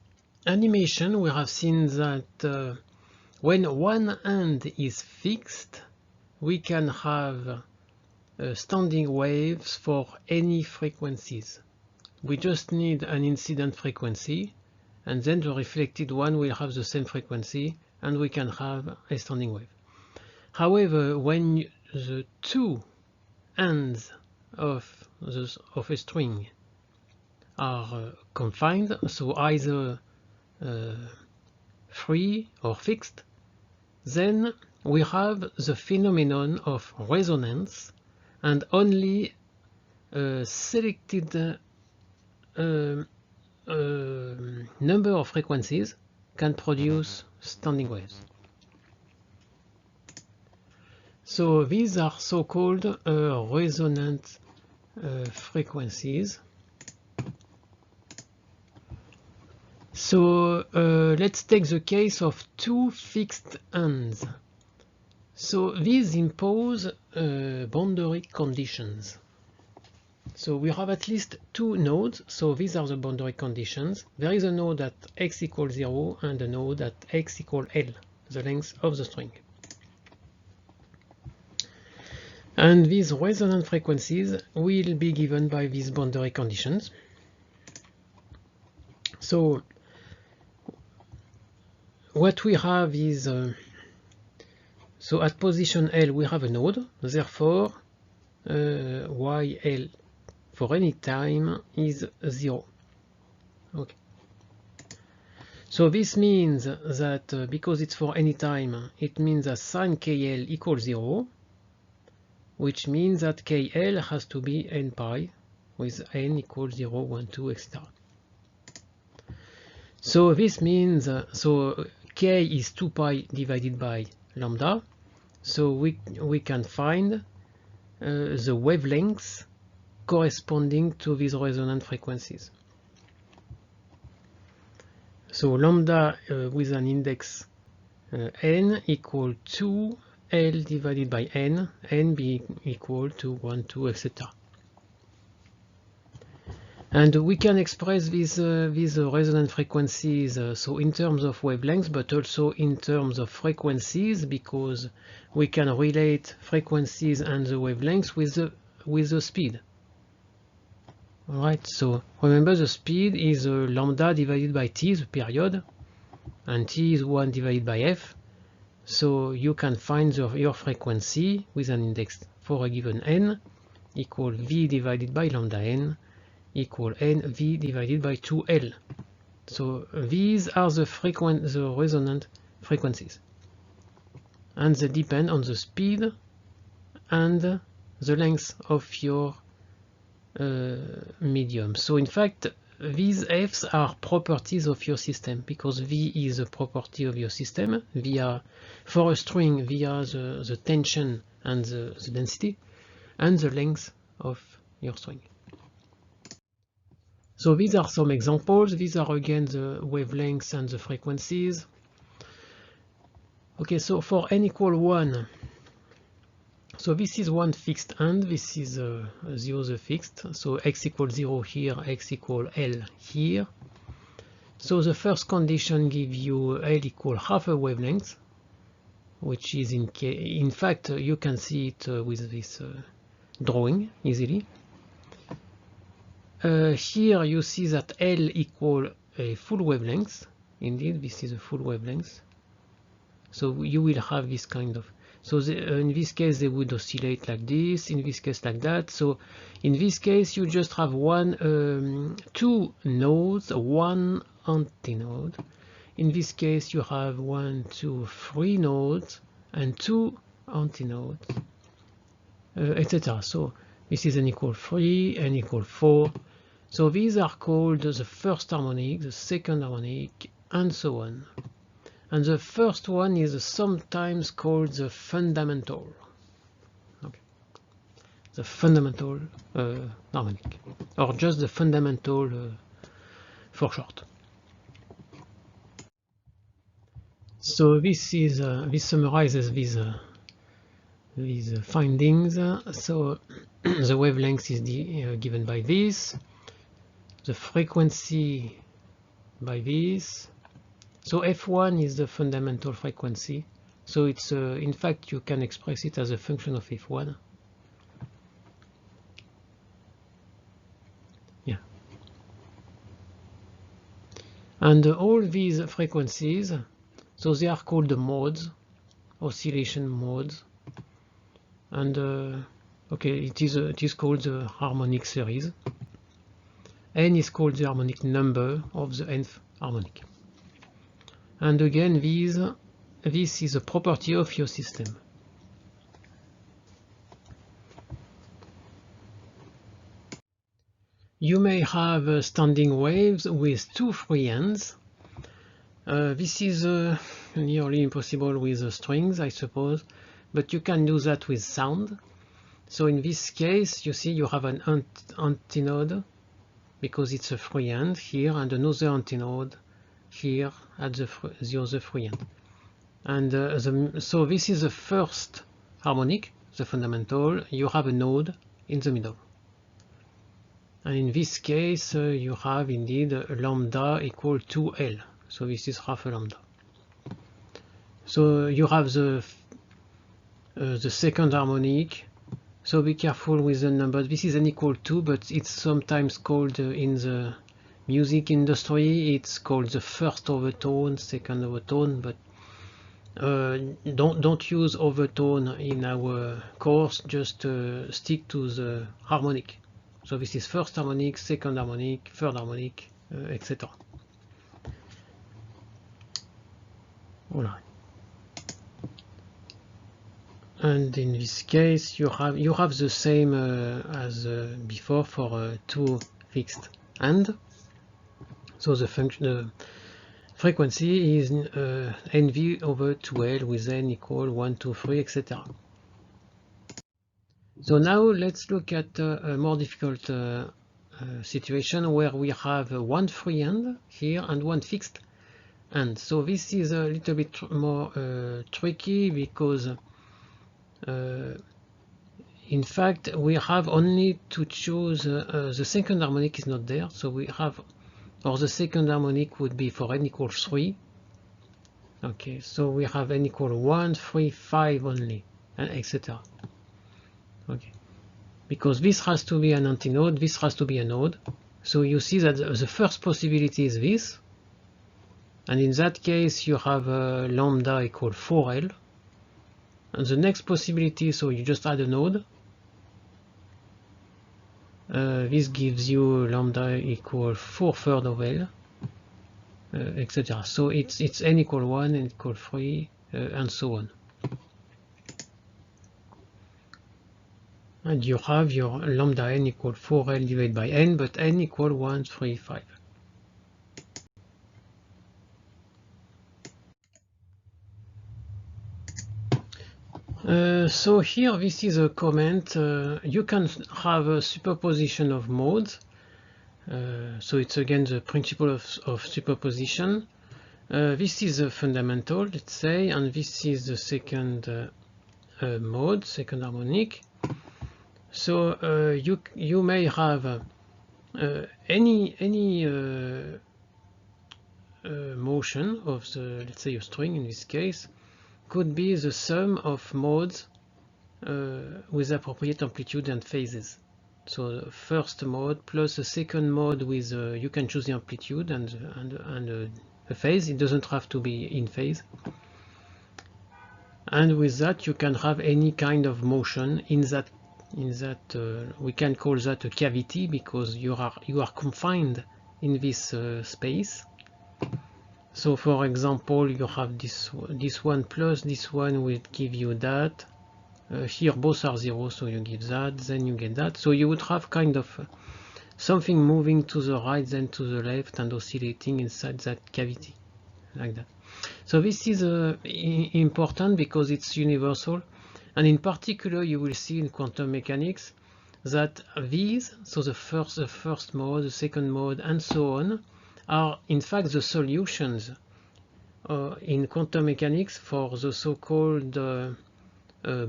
animation, we have seen that when one end is fixed, we can have standing waves for any frequencies. We just need an incident frequency, and then the reflected one will have the same frequency, and we can have a standing wave. However, when the two ends of a string are confined, so either free or fixed, then we have the phenomenon of resonance, and only selected number of frequencies can produce standing waves. So these are so-called resonant frequencies. So let's take the case of two fixed ends. So these impose boundary conditions. So we have at least two nodes, so these are the boundary conditions. There is a node at x equals 0 and a node at x equals L, the length of the string. And these resonant frequencies will be given by these boundary conditions. So what we have is, so at position L we have a node, therefore YL for any time is 0. Okay. So this means that because it's for any time, it means that sin KL equals 0, which means that KL has to be n pi, with n equals 0, 1, 2, etc. So this means, so K is 2 pi divided by lambda, so we can find the wavelengths corresponding to these resonant frequencies. So lambda with an index n equal to L divided by n, n being equal to 1, 2, etc. And we can express these resonant frequencies so in terms of wavelengths, but also in terms of frequencies, because we can relate frequencies and the wavelengths with the speed. Alright, so remember the speed is lambda divided by t, the period, and t is 1 divided by f. So you can find your frequency with an index for a given n equal v divided by lambda n equal n v divided by 2l. So these are the resonant frequencies, and they depend on the speed and the length of your medium. So in fact these f's are properties of your system, because v is a property of your system for a string via the tension and the density and the length of your string. So these are some examples. These are again the wavelengths and the frequencies. Okay, so for n equal 1, so this is one fixed end, this is the other fixed, so x equals 0 here, x equals L here. So the first condition gives you L equal half a wavelength, which is in fact you can see it with this drawing easily. Here you see that L equal a full wavelength. Indeed, this is a full wavelength. So you will have this kind of, so in this case they would oscillate like this, in this case like that. So in this case you just have two nodes, one antinode. In this case you have 1, 2, 3 nodes and 2 antinodes, etc. So this is n equal 3, n equal 4. So these are called the first harmonic, the second harmonic, and so on. And the first one is sometimes called the fundamental. Okay. The fundamental harmonic, or just the fundamental for short. So this summarizes these findings. So the wavelength is given by this. The frequency by this. So F1 is the fundamental frequency. So it's in fact you can express it as a function of F1. Yeah. And all these frequencies, so they are called the modes, oscillation modes. And okay, it is called the harmonic series. N is called the harmonic number of the nth harmonic. And again, this is a property of your system. You may have standing waves with two free ends. This is nearly impossible with strings, I suppose, but you can do that with sound. So in this case, you see you have an antinode because it's a free end here, and another antinode here at the other free end. And so this is the first harmonic, the fundamental. You have a node in the middle. And in this case, you have indeed a lambda equal to L. So this is half a lambda. So you have the second harmonic. So be careful with the numbers. This is n equal to, but it's sometimes called in the music industry, it's called the first overtone, second overtone, but don't use overtone in our course, just stick to the harmonic. So this is first harmonic, second harmonic, third harmonic, etc. All right. And in this case, you have the same as before for two fixed end. So the frequency is NV over 2L with n equal 1, 2, 3, etc. So now let's look at a more difficult situation where we have one free end here and one fixed end. So this is a little bit more tricky because in fact we have only to choose the second harmonic is not there, so we have, or the second harmonic would be for n equals 3. Okay, so we have n equal 1, 3, 5 only, and etc. Okay, because this has to be an antinode, this has to be a node. So you see that the first possibility is this, and in that case you have lambda equal 4L. And the next possibility, so you just add a node. This gives you lambda equal 4/3 of L, etc. So it's n equal 1, n equal 3, and so on. And you have your lambda n equal 4L divided by n, but n equal 1, 3, 5. So here, this is a comment. You can have a superposition of modes. So it's again the principle of superposition. This is a fundamental, let's say, and this is the second mode, second harmonic. So you may have any motion of the, let's say, a string in this case, could be the sum of modes with appropriate amplitude and phases. So the first mode plus the second mode with you can choose the amplitude and a phase. It doesn't have to be in phase. And with that you can have any kind of motion in that we can call that a cavity because you are confined in this space. So for example, you have this one plus this one will give you that. Here both are 0, so you give that, then you get that. So you would have kind of something moving to the right, then to the left, and oscillating inside that cavity, like that. So this is important because it's universal, and in particular you will see in quantum mechanics that these, so the first mode, the second mode, and so on, are in fact the solutions in quantum mechanics for the so-called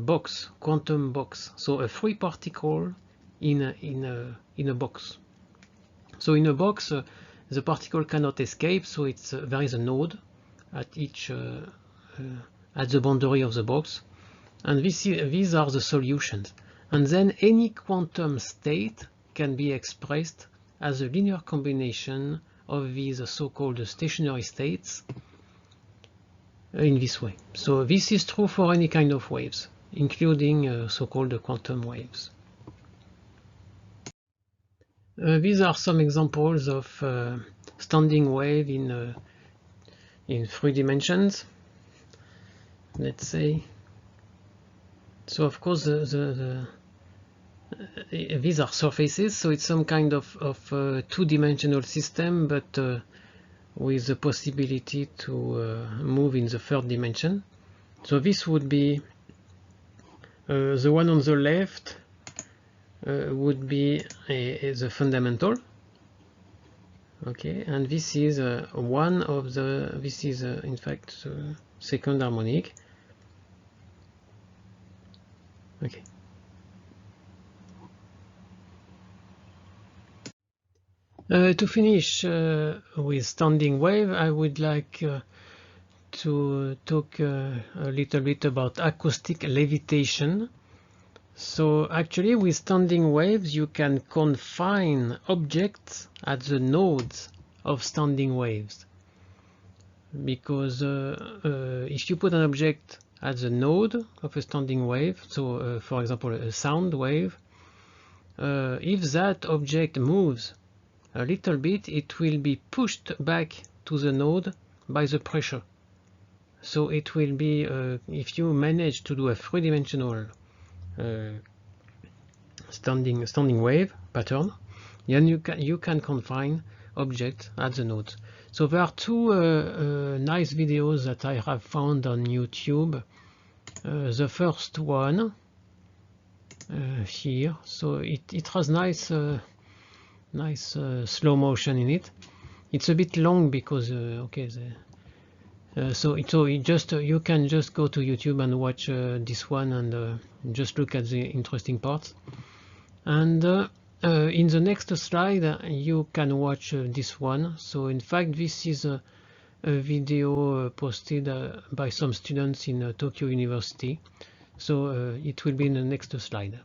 box, quantum box. So a free particle in a box. So in a box, the particle cannot escape, so there is a node at each at the boundary of the box, and these are the solutions. And then any quantum state can be expressed as a linear combination of these so-called stationary states in this way. So this is true for any kind of waves, including so-called quantum waves. These are some examples of standing wave in 3 dimensions. Let's say. So of course these are surfaces, so it's some kind of 2-dimensional system, but with the possibility to move in the 3rd dimension. So this would be the one on the left would be the fundamental. Okay, and this is one of the, this is in fact the 2nd harmonic. Okay. To finish with standing wave, I would like to talk a little bit about acoustic levitation. So actually with standing waves you can confine objects at the nodes of standing waves, because if you put an object at the node of a standing wave, so for example a sound wave, if that object moves a little bit, it will be pushed back to the node by the pressure. So it will be, if you manage to do a 3-dimensional standing wave pattern, then you can confine objects at the nodes. So there are 2 nice videos that I have found on YouTube. The first one here, so it has nice slow motion in it. It's a bit long because okay, so you can just go to YouTube and watch this one and just look at the interesting parts. And in the next slide you can watch this one. So in fact this is a video posted by some students in Tokyo University. So it will be in the next slide.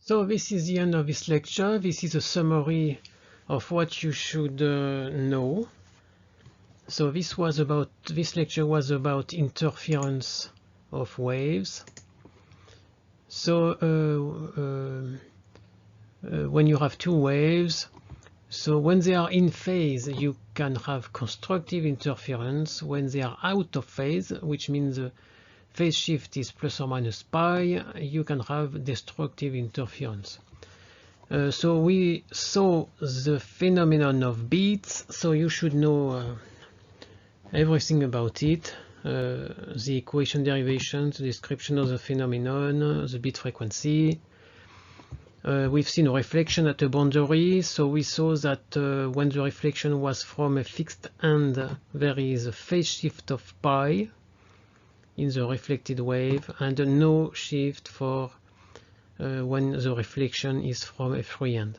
So this is the end of this lecture. This is a summary of what you should know. So this lecture was about interference of waves. So when you have two waves, so when they are in phase, you can have constructive interference. When they are out of phase, which means the phase shift is plus or minus pi, you can have destructive interference. So we saw the phenomenon of beats, so you should know everything about it, the equation derivations, the description of the phenomenon, the beat frequency. We've seen a reflection at a boundary, so we saw that when the reflection was from a fixed end, there is a phase shift of pi in the reflected wave and no shift for when the reflection is from a free end.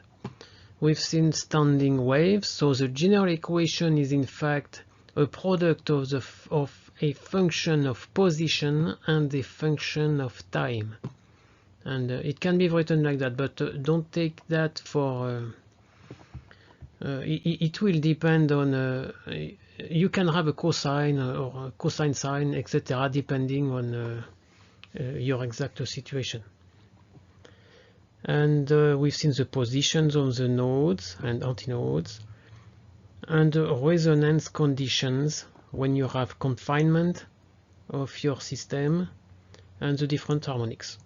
We've seen standing waves, so the general equation is in fact a product of a function of position and a function of time. And it can be written like that, but don't take that for it will depend on you can have a cosine or a cosine sine, etc., depending on your exact situation. And we've seen the positions of the nodes and antinodes and resonance conditions when you have confinement of your system and the different harmonics.